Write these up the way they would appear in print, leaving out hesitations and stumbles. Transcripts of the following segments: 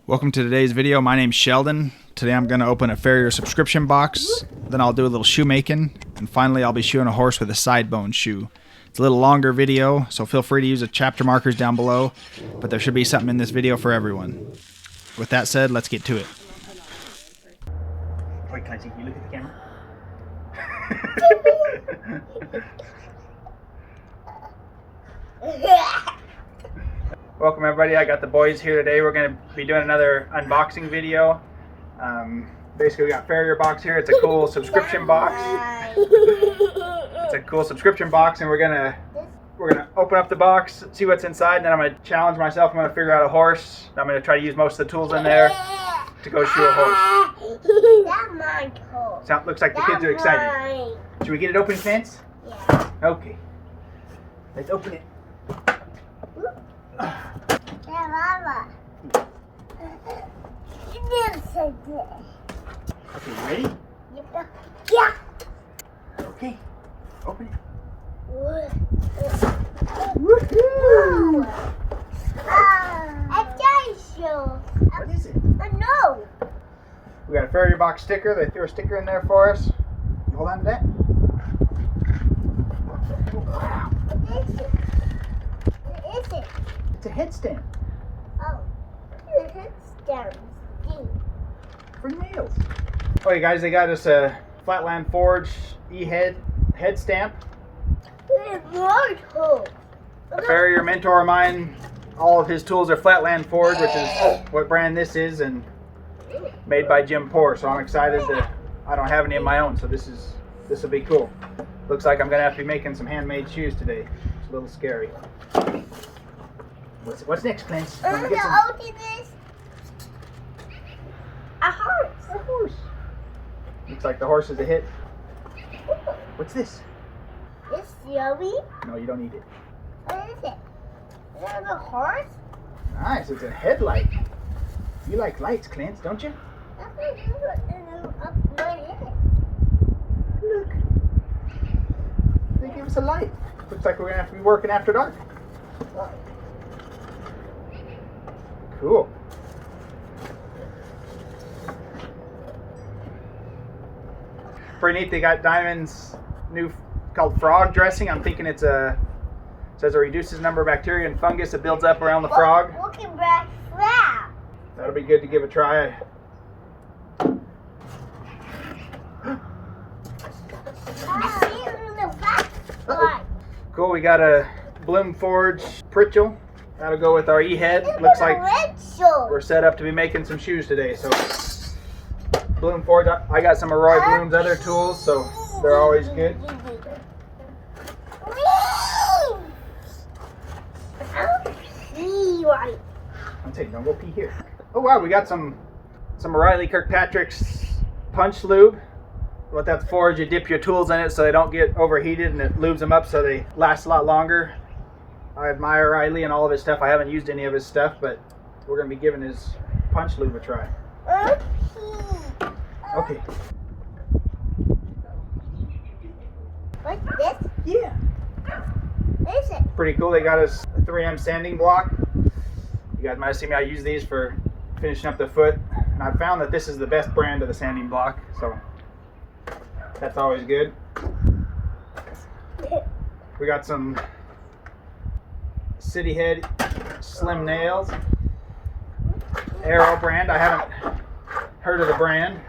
Welcome to today's video. My name's Sheldon. Today I'm going to open a farrier subscription box, then I'll do a little shoemaking, and finally I'll be shoeing a horse with a SIDEBONE shoe. It's a little longer video, so feel free to use the chapter markers down below, but there should be something in this video for everyone. With that said, let's get to it. Wait, can I see you look at the camera? Welcome everybody, I got the boys here today. We're going to be doing another unboxing video. Basically we got FARRIERBOX here. It's a cool subscription box. It's a cool subscription box, and we're gonna open up the box, see what's inside, and then I'm gonna challenge myself. I'm gonna figure out a horse. I'm gonna try to use most of the tools in there to go shoe a horse. That's my tool. Looks like the kids are excited. Should we get it open, Vince? Yeah. Okay. Let's open it. Mama. Okay, you ready? Yeah. Okay. Open it. Woohoo! A dinosaur. What is it? No. We got a FARRIERBOX sticker. They threw a sticker in there for us. You hold on to that. Wow. What is it? What is it? It's a headstand Oh. It's headstand. for nails. Oh, you guys, they got us a Flatland Forge head stamp. It's more tools. A farrier mentor of mine, all of his tools are Flatland Forge, which is what brand this is, and made by Jim Poor. So I'm excited that I don't have any of my own, so this will be cool. Looks like I'm gonna have to be making some handmade shoes today. It's a little scary. What's next, Clint? I'm gonna open this. A horse. A horse. Looks like the horse is a hit. What's this? It's yummy. No, you don't need it. What is it? Is that a horse? Nice, it's a headlight. You like lights, Clint, don't you? That's what up my head. Look. They give us a light. Looks like we're gonna have to be working after dark. Cool. Pretty neat. They got Diamond's new called frog dressing. I'm thinking it says it reduces the number of bacteria and fungus that builds up around the frog. Looking back flat. That'll be good to give a try. Cool. We got a Bloom Forge Pritchel. That'll go with our E-head. Looks like we're set up to be making some shoes today. So Bloom Forge. I got some of Roy Bloom's other tools, so they're always good. I'm saying, don't go pee here. Oh wow, we got some Riley Kirkpatrick's punch lube. What that's for is you dip your tools in it so they don't get overheated, and it lubes them up so they last a lot longer. I admire Riley and all of his stuff. I haven't used any of his stuff, but we're going to be giving his punch lube a try. Okay. What's this? Yeah. What is it? Pretty cool. They got us a 3M sanding block. You guys might have seen me. I use these for finishing up the foot, and I found that this is the best brand of the sanding block, so that's always good. We got some City Head slim nails. Arrow brand. I haven't heard of the brand,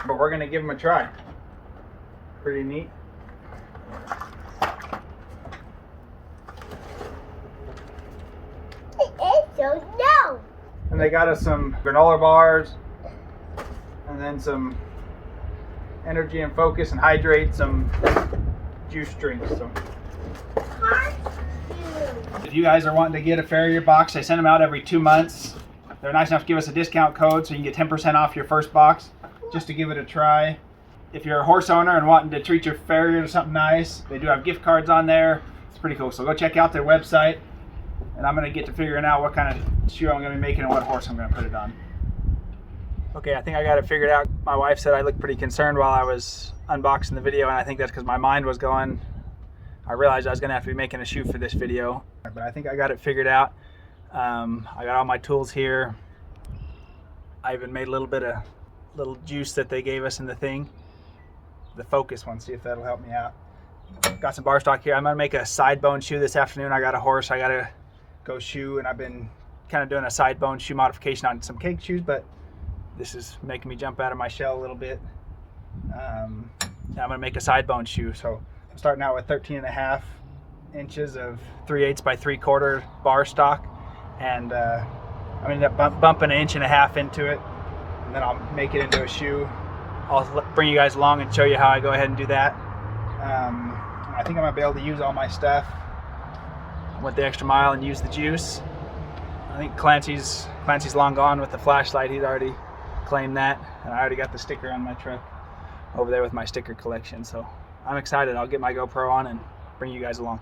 but we're going to give them a try. Pretty neat. No. And they got us some granola bars, and then some energy and focus and hydrate, some juice drinks. So if you guys are wanting to get a FARRIERBOX, I send them out every 2 months. They're nice enough to give us a discount code so you can get 10% off your first box just to give it a try. If you're a horse owner and wanting to treat your farrier to something nice, they do have gift cards on there. It's pretty cool. So go check out their website, and I'm going to get to figuring out what kind of shoe I'm going to be making and what horse I'm going to put it on. Okay, I think I got it figured out. My wife said I looked pretty concerned while I was unboxing the video, and I think that's because my mind was going. I realized I was going to have to be making a shoe for this video, but I think I got it figured out. I got all my tools here. I even made a little bit of little juice that they gave us in the thing. The focus one, see if that'll help me out. Got some bar stock here. I'm gonna make a side bone shoe this afternoon. I got a horse I gotta go shoe, and I've been kind of doing a side bone shoe modification on some cake shoes, but this is making me jump out of my shell a little bit. I'm gonna make a side bone shoe. So I'm starting out with 13.5 inches of 3/8 by 3/4 bar stock, and I'm gonna end up bumping 1.5 inches into it, and then I'll make it into a shoe. I'll bring you guys along and show you how I go ahead and do that. I think I'm gonna be able to use all my stuff. Went the extra mile and used the juice. I think Clancy's long gone with the flashlight. He's already claimed that, and I already got the sticker on my truck over there with my sticker collection. So I'm excited. I'll get my GoPro on and bring you guys along.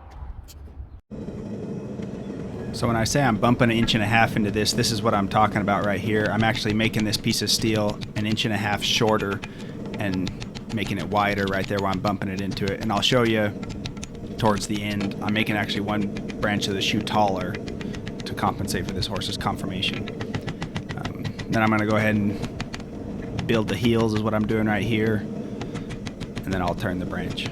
So when I say I'm bumping 1.5 inches into this is what I'm talking about right here. I'm actually making this piece of steel 1.5 inches shorter and making it wider right there where I'm bumping it into it. And I'll show you towards the end. I'm making actually one branch of the shoe taller to compensate for this horse's conformation. Then I'm going to go ahead and build the heels is what I'm doing right here. And then I'll turn the branch.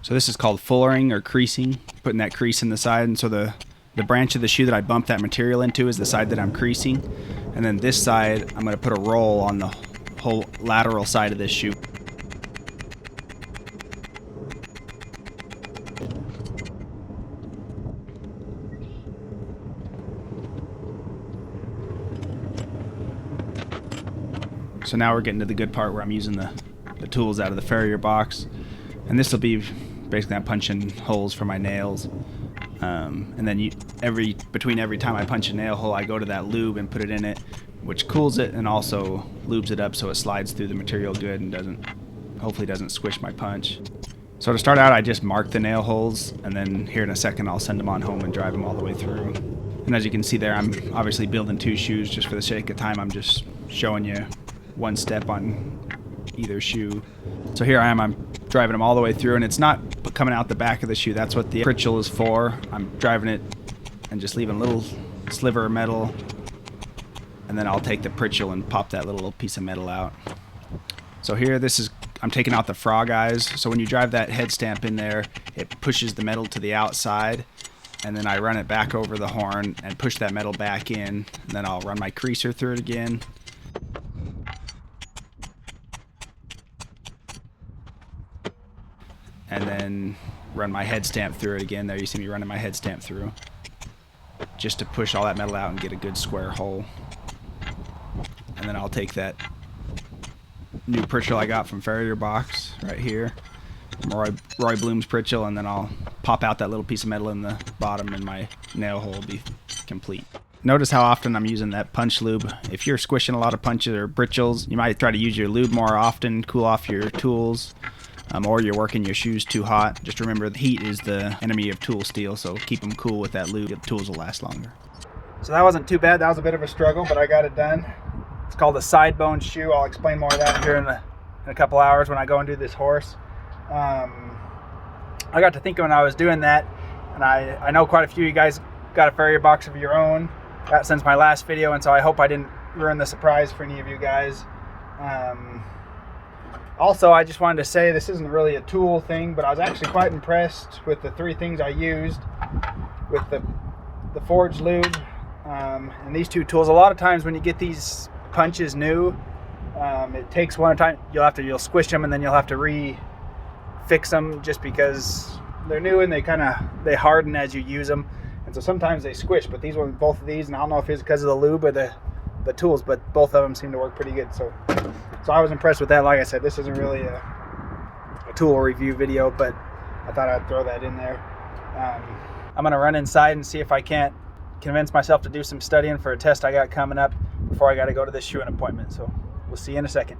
So this is called fullering or creasing, putting that crease in the side. And so the branch of the shoe that I bump that material into is the side that I'm creasing. And then this side, I'm going to put a roll on the whole lateral side of this shoe. So now we're getting to the good part where I'm using the tools out of the Farrier box. And this will be basically I'm punching holes for my nails. And then between every time I punch a nail hole, I go to that lube and put it in it, which cools it and also lubes it up so it slides through the material good and hopefully doesn't squish my punch. So to start out, I just mark the nail holes, and then here in a second I'll send them on home and drive them all the way through. And as you can see there, I'm obviously building two shoes just for the sake of time. I'm just showing you one step on either shoe. So here I am, I'm driving them all the way through, and it's not coming out the back of the shoe. That's what the pritchel is for. I'm driving it and just leaving a little sliver of metal, and then I'll take the pritchel and pop that little piece of metal out. So here, I'm taking out the frog eyes. So when you drive that head stamp in there, it pushes the metal to the outside, and then I run it back over the horn and push that metal back in, and then I'll run my creaser through it again. And then run my head stamp through it again. There you see me running my head stamp through, just to push all that metal out and get a good square hole. And then I'll take new pritchel I got from FARRIERBOX right here, from Roy Bloom's pritchel, and then I'll pop out that little piece of metal in the bottom, and my nail hole will be complete. Notice how often I'm using that punch lube. If you're squishing a lot of punches or pritchels, you might try to use your lube more often, cool off your tools. Or you're working your shoes too hot. Just remember, the heat is the enemy of tool steel, so keep them cool with that lube. The tools will last longer. So that wasn't too bad. That was a bit of a struggle, but I got it done. It's called a side bone shoe. I'll explain more of that here in a couple hours when I go and do this horse. I got to thinking when I was doing that, and I know quite a few of you guys got a FARRIERBOX of your own since my last video, and so I hope I didn't ruin the surprise for any of you guys. Also, I just wanted to say this isn't really a tool thing, but I was actually quite impressed with the 3 things I used with the forged lube and these 2 tools. A lot of times when you get these punches new, it takes one time. You'll squish them, and then you'll have to re-fix them just because they're new and they harden as you use them, and so sometimes they squish. But both of these, and I don't know if it's because of the lube or the tools, but both of them seem to work pretty good. So I was impressed with that. Like I said, this isn't really a tool review video, but I thought I'd throw that in there. I'm gonna run inside and see if I can't convince myself to do some studying for a test I got coming up before I got to go to this shoeing appointment. So we'll see you in a second.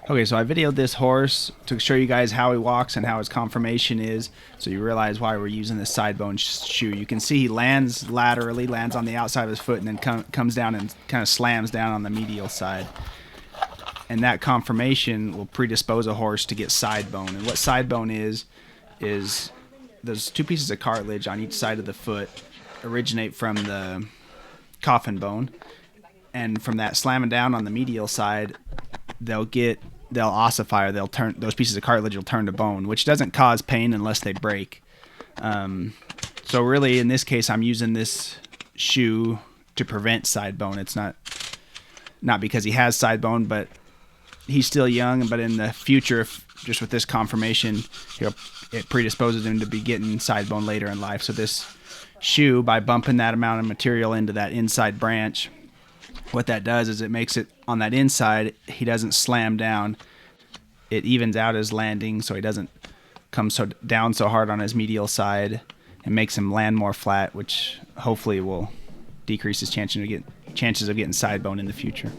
Okay, so I videoed this horse to show you guys how he walks and how his conformation is, so you realize why we're using this SIDEBONE shoe. You can see he lands laterally, lands on the outside of his foot, and then comes down and kind of slams down on the medial side. And that conformation will predispose a horse to get SIDEBONE. And what SIDEBONE is those two pieces of cartilage on each side of the foot originate from the coffin bone, and from that slamming down on the medial side, they'll ossify, or they'll turn, those pieces of cartilage will turn to bone, which doesn't cause pain unless they break. So really, in this case, I'm using this shoe to prevent SIDEBONE. It's not because he has SIDEBONE, but he's still young. But in the future, just with this conformation, it predisposes him to be getting SIDEBONE later in life. So this shoe, by bumping that amount of material into that inside branch, what that does is it makes it on that inside, he doesn't slam down. It evens out his landing, so he doesn't come down so hard on his medial side, and makes him land more flat, which hopefully will decrease his chances of getting SIDEBONE in the future.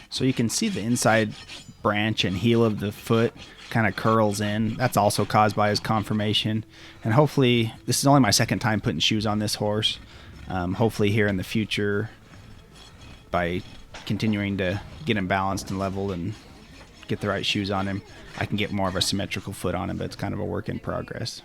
So you can see the inside branch and heel of the foot kind of curls in. That's also caused by his conformation. And hopefully, this is only my second time putting shoes on this horse. Hopefully here in the future, by continuing to get him balanced and leveled and get the right shoes on him, I can get more of a symmetrical foot on him, but it's kind of a work in progress.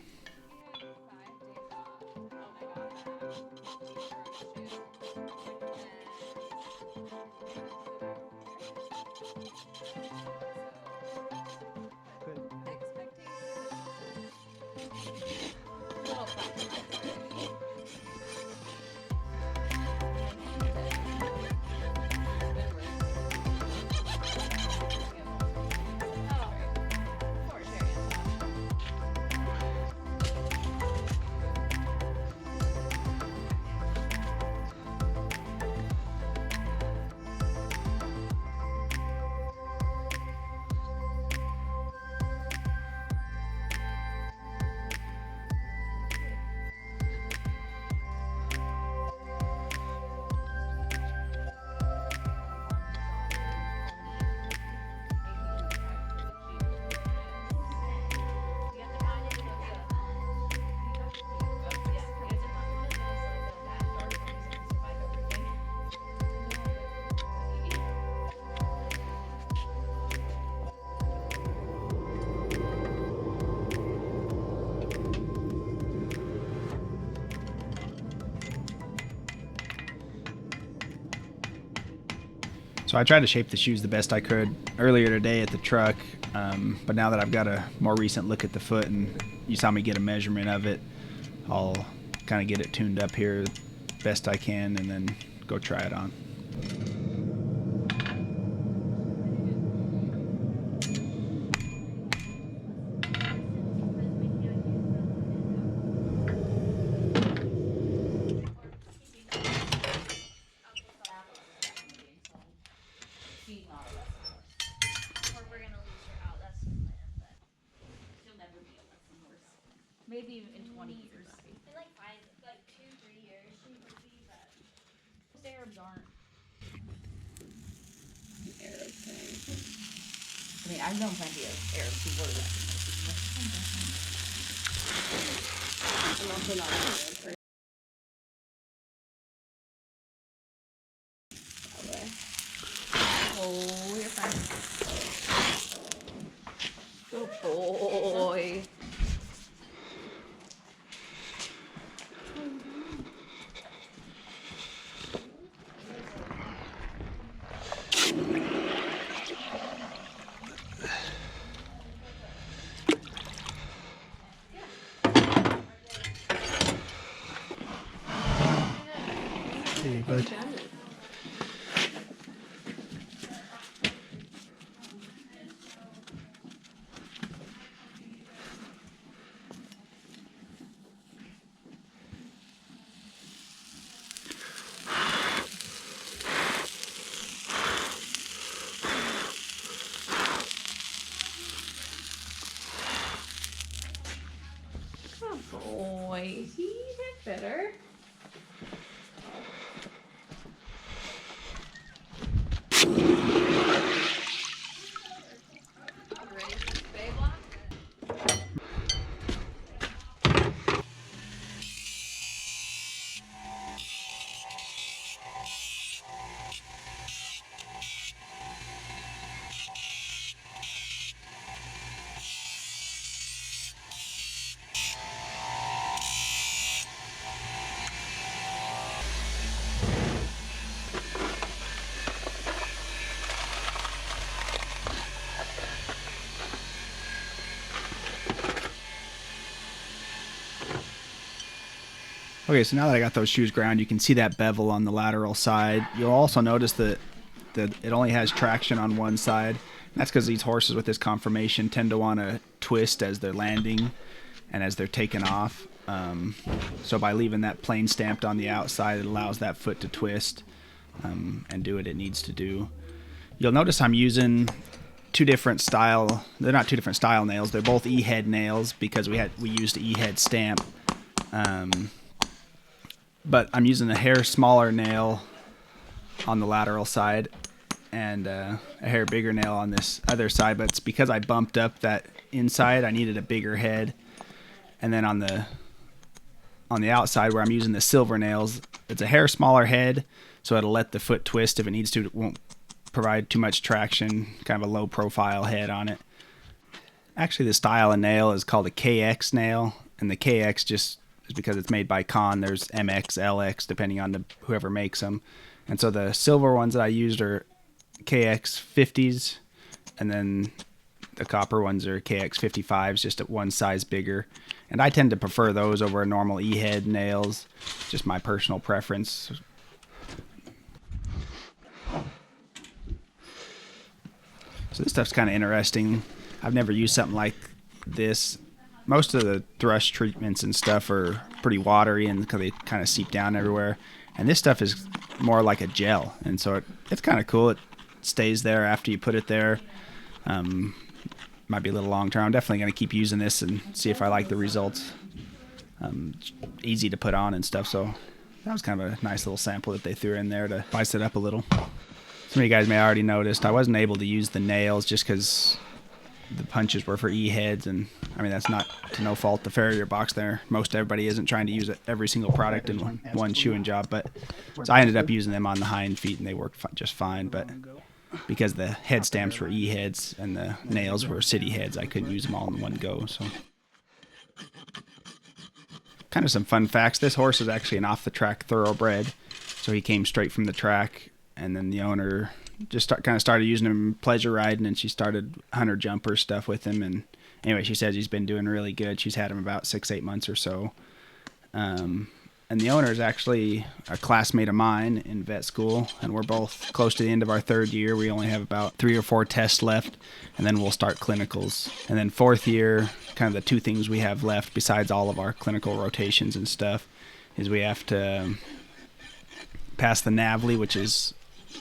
So I tried to shape the shoes the best I could earlier today at the truck, but now that I've got a more recent look at the foot and you saw me get a measurement of it, I'll kind of get it tuned up here best I can and then go try it on. Maybe in 20 years. In like 2-3 years, she would be, but Most Arabs aren't. Arab thing. I mean, I've known plenty of Arabs who were. I'm also not Arab. Hey, bud. Good boy. See, that's better. Ready for the spay block? Okay, so now that I got those shoes ground, you can see that bevel on the lateral side. You'll also notice that it only has traction on one side. That's because these horses with this conformation tend to want to twist as they're landing and as they're taking off. So by leaving that plane stamped on the outside, it allows that foot to twist and do what it needs to do. You'll notice I'm using two different style. They're not two different style nails. They're both E-head nails because we used E-head stamp. But I'm using a hair smaller nail on the lateral side and a hair bigger nail on this other side, but it's because I bumped up that inside, I needed a bigger head. And then on the outside where I'm using the silver nails, it's a hair smaller head, so it'll let the foot twist if it needs to. It won't provide too much traction, kind of a low profile head on it. Actually, the style of nail is called a KX nail, and the KX just is because it's made by Con. There's MX, LX, depending on whoever makes them. And so the silver ones that I used are KX 50s, and then the copper ones are KX 55s, just at one size bigger. And I tend to prefer those over normal E-head nails, just my personal preference. So this stuff's kind of interesting. I've never used something like this. Most of the thrust treatments and stuff are pretty watery and they kind of seep down everywhere. And this stuff is more like a gel, and so it's kind of cool. It stays there after you put it there. Might be a little long term. I'm definitely going to keep using this and see if I like the results. Easy to put on and stuff, so that was kind of a nice little sample that they threw in there to spice it up a little. Some of you guys may have already noticed I wasn't able to use the nails just because the punches were for E-heads, and I mean that's not to no fault the Farrier box there. Most everybody isn't trying to use every single product in one shoeing job, but so I ended up using them on the hind feet and they worked just fine. But because the head stamps were E-heads and the nails were city heads, I couldn't use them all in one go. So kind of some fun facts. This horse is actually an off-the-track thoroughbred, so he came straight from the track, and then the owner just kind of started using him pleasure riding, and she started hunter jumper stuff with him. And anyway, she says he's been doing really good. She's had him about 6-8 months or so. And the owner is actually a classmate of mine in vet school, and we're both close to the end of our third year. We only have about 3 or 4 tests left, and then we'll start clinicals. And then fourth year, kind of the 2 things we have left besides all of our clinical rotations and stuff is we have to pass the NAVLE, which is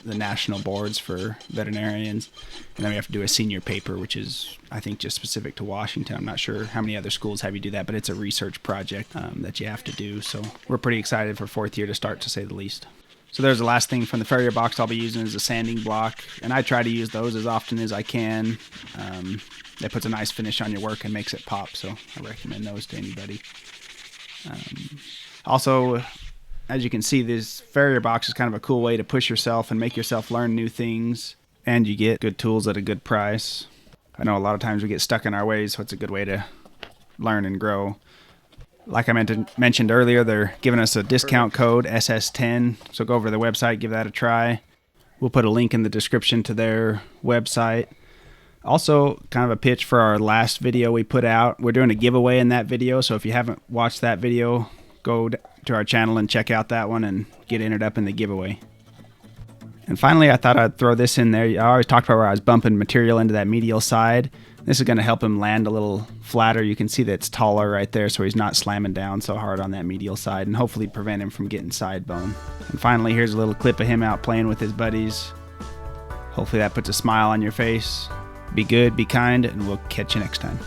the national boards for veterinarians, and then we have to do a senior paper, which is I think just specific to Washington. I'm not sure how many other schools have you do that, but it's a research project that you have to do. So we're pretty excited for fourth year to start, to say the least. So there's the last thing from the Farrier box I'll be using is a sanding block, and I try to use those as often as I can. That puts a nice finish on your work and makes it pop, so I recommend those to anybody. Also, as you can see, this Farrier box is kind of a cool way to push yourself and make yourself learn new things, and you get good tools at a good price. I know a lot of times we get stuck in our ways, so it's a good way to learn and grow. Like I mentioned earlier, they're giving us a discount code, SS10, so go over to their website, give that a try. We'll put a link in the description to their website. Also, kind of a pitch for our last video we put out. We're doing a giveaway in that video, so if you haven't watched that video, go to our channel and check out that one and get entered up in the giveaway. And finally, I thought I'd throw this in there. I always talked about where I was bumping material into that medial side. This is going to help him land a little flatter. You can see that it's taller right there, so he's not slamming down so hard on that medial side, and hopefully prevent him from getting side bone. And finally, here's a little clip of him out playing with his buddies. Hopefully that puts a smile on your face. Be good, be kind, and we'll catch you next time.